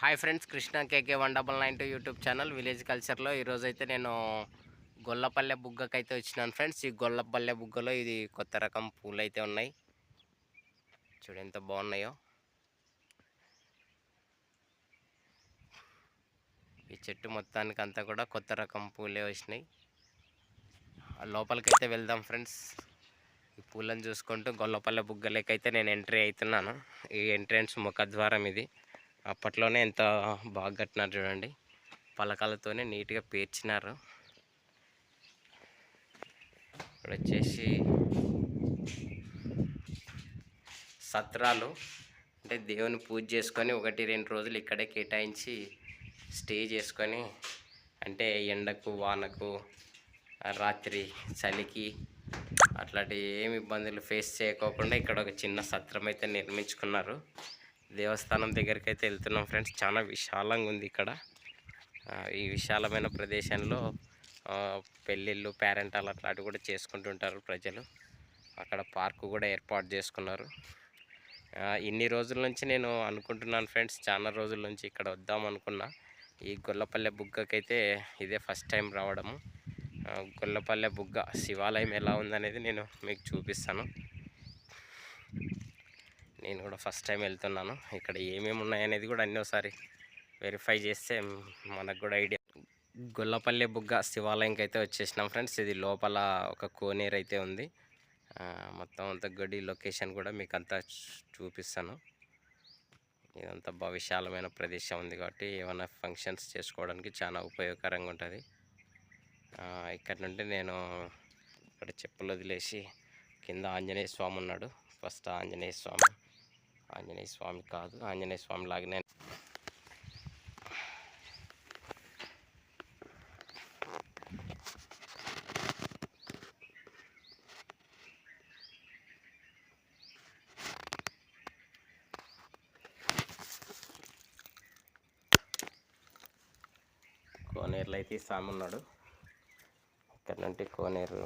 Hi friends, Krishna కేకే 1992 YouTube channel village కల్చర్లో ఈరోజైతే నేను గొల్లపల్లె బుగ్గకైతే వచ్చినాను ఫ్రెండ్స్. ఈ గొల్లపల్లె బుగ్గలో ఇది కొత్త రకం పూలు అయితే ఉన్నాయి. చూడు ఎంత బాగున్నాయో. ఈ చెట్టు మొత్తానికి అంతా కూడా కొత్త రకం పూలే వచ్చినాయి. లోపలికైతే వెళ్దాం ఫ్రెండ్స్. ఈ పూలను చూసుకుంటూ గొల్లపల్లె బుగ్గలకైతే నేను ఎంట్రీ అవుతున్నాను. ఈ ఎంట్రన్స్ ముఖద్వారం ఇది. అప్పట్లోనే ఎంత బాగా కట్టినారు చూడండి, పలకలతోనే నీట్గా పేర్చినారు. ఇక్కడ వచ్చేసి సత్రాలు, అంటే దేవుని పూజ చేసుకొని 1-2 రోజులు ఇక్కడే కేటాయించి స్టే చేసుకొని, అంటే ఎండకు వానకు రాత్రి చలికి అట్లాంటి ఏమి ఇబ్బందులు ఫేస్ చేయకోకుండా ఇక్కడ ఒక చిన్న సత్రం అయితే నిర్మించుకున్నారు. దేవస్థానం దగ్గరికి అయితే వెళ్తున్నాం ఫ్రెండ్స్. చాలా విశాలంగా ఉంది ఇక్కడ. ఈ విశాలమైన ప్రదేశంలో పెళ్ళిళ్ళు, పేరెంటాలు అట్లాంటివి కూడా చేసుకుంటుంటారు ప్రజలు. అక్కడ పార్కు కూడా ఏర్పాటు చేసుకున్నారు. ఇన్ని రోజుల నుంచి నేను అనుకుంటున్నాను ఫ్రెండ్స్, చాలా రోజుల నుంచి ఇక్కడ వద్దాం అనుకున్నా. ఈ గొల్లపల్లె బుగ్గకైతే ఇదే ఫస్ట్ టైం రావడము. గొల్లపల్లె బుగ్గ శివాలయం ఎలా ఉందనేది నేను మీకు చూపిస్తాను. నేను కూడా ఫస్ట్ టైం వెళ్తున్నాను. ఇక్కడ ఏమేమి ఉన్నాయనేది కూడా అన్నీ ఒకసారి వెరిఫై చేస్తే మనకు కూడా ఐడియా. గొల్లపల్లె బుగ్గ శివాలయంకి అయితే వచ్చేసినాం ఫ్రెండ్స్. ఇది లోపల ఒక కోనేరు అయితే ఉంది. మొత్తం అంతా గడి లొకేషన్ కూడా మీకు అంతా చూపిస్తాను. ఇదంతా విశాలమైన ప్రదేశం ఉంది కాబట్టి ఏమైనా ఫంక్షన్స్ చేసుకోవడానికి చాలా ఉపయోగకరంగా ఉంటుంది. ఇక్కడ నుండి నేను ఇక్కడ చెప్పులు వదిలేసి కింద ఆంజనేయ స్వామి ఉన్నాడు. ఫస్ట్ ఆంజనేయ స్వామి కాదు, ఆంజనేయ స్వామి లాగానే కోనేరులో అయితే స్వామి ఉన్నాడు. ఇక్కడ నుండి కోనేరు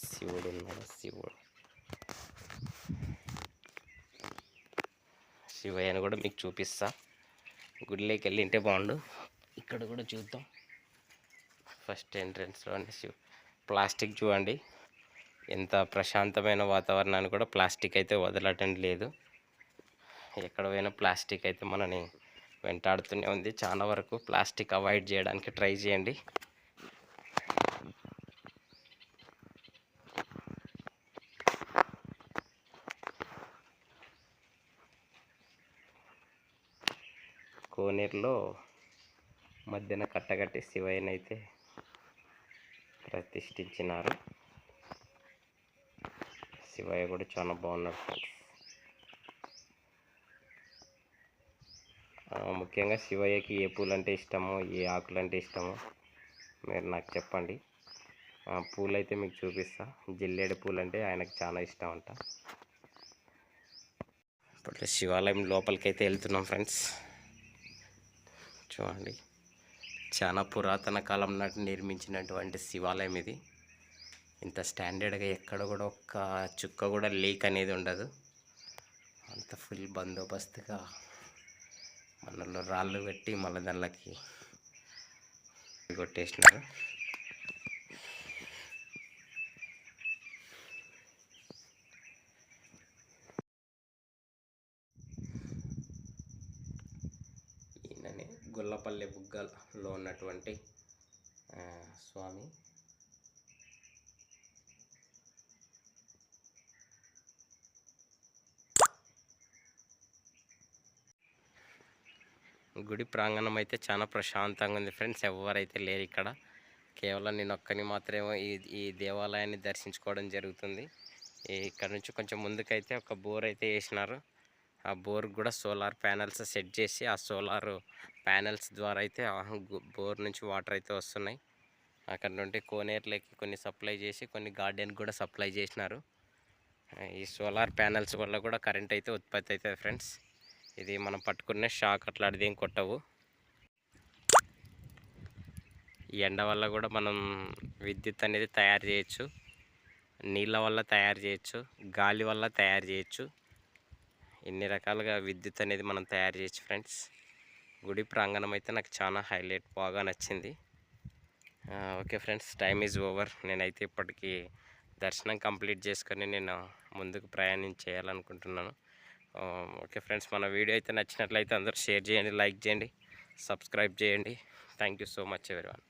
శివుడు ఉన్నాడు. శివయ్యను కూడా మీకు చూపిస్తా. గుడిలోకి వెళ్ళింటే బాగుండు. ఇక్కడ కూడా చూద్దాం. ఫస్ట్ ఎంట్రన్స్లోనే ప్లాస్టిక్ చూడండి, ఎంత ప్రశాంతమైన వాతావరణాన్ని కూడా ప్లాస్టిక్ అయితే వదలటం లేదు. ఎక్కడ పోయినా ప్లాస్టిక్ అయితే మనని వెంటాడుతూనే ఉంది. చాలా వరకు ప్లాస్టిక్ అవాయిడ్ చేయడానికి ట్రై చేయండి. కోనేరులో మధ్యన కట్టగట్టి శివయ్యనైతే ప్రతిష్ఠించినారు. శివయ్య కూడా చాలా బాగున్నాడు ఫ్రెండ్స్. ముఖ్యంగా శివయ్యకి ఏ పూలు అంటే ఇష్టమో, ఏ ఆకులు అంటే ఇష్టమో మీరు నాకు చెప్పండి. పూలు అయితే మీకు చూపిస్తా. జిల్లేడు పూలు అంటే ఆయనకు చాలా ఇష్టం అంట. ఇప్పుడు శివాలయం లోపలికి అయితే వెళ్తున్నాం ఫ్రెండ్స్. చూడండి, చాలా పురాతన కాలం నాటి నిర్మించినటువంటి శివాలయం ఇది. ఇంత స్టాండర్డ్గా ఎక్కడ కూడా ఒక్క చుక్క కూడా లీక్ అనేది ఉండదు. అంత ఫుల్ బందోబస్తుగా మనలో రాళ్ళు పెట్టి మళ్ళీ దానికి కొట్టేసినారు. ఈయననే గొల్లపల్లె బుగ్గలో ఉన్నటువంటి స్వామి. గుడి ప్రాంగణం అయితే చాలా ప్రశాంతంగా ఉంది ఫ్రెండ్స్. ఎవరైతే లేరు ఇక్కడ. కేవలం నేను ఒక్కని మాత్రమే ఈ దేవాలయాన్ని దర్శించుకోవడం జరుగుతుంది. ఇక్కడ నుంచి కొంచెం ముందుకైతే ఒక బోర్ అయితే వేసినారు. ఆ బోర్ కూడా సోలార్ ప్యానెల్స్ సెట్ చేసి, ఆ సోలార్ ప్యానెల్స్ ద్వారా అయితే బోర్ నుంచి వాటర్ అయితే వస్తున్నాయి. అక్కడ నుండి కోనేరులకి కొన్ని సప్లై చేసి, కొన్ని గార్డెన్ కూడా సప్లై చేసినారు. ఈ సోలార్ ప్యానెల్స్ వల్ల కూడా కరెంట్ అయితే ఉత్పత్తి అవుతుంది ఫ్రెండ్స్. ఇది మనం పట్టుకునే షాక్ అట్లాంటిది ఏం కొట్టవు. ఈ ఎండ వల్ల కూడా మనం విద్యుత్ అనేది తయారు చేయొచ్చు. నీళ్ళ వల్ల తయారు చేయొచ్చు, గాలి వల్ల తయారు చేయొచ్చు. ఇన్ని రకాలుగా విద్యుత్ అనేది మనం తయారు చేయొచ్చు ఫ్రెండ్స్. గుడి ప్రాంగణం అయితే నాకు చాలా హైలైట్ బాగా నచ్చింది. Okay friends, time is over. నేనైతే ఇప్పటికీ దర్శనం కంప్లీట్ చేసుకొని నేను ముందుకు ప్రయాణం చేయాలనుకుంటున్నాను. ఓకే ఫ్రెండ్స్, మన వీడియో అయితే నచ్చినట్లయితే అందరూ షేర్ చేయండి, లైక్ చేయండి, సబ్స్క్రైబ్ చేయండి. Thank you so much everyone.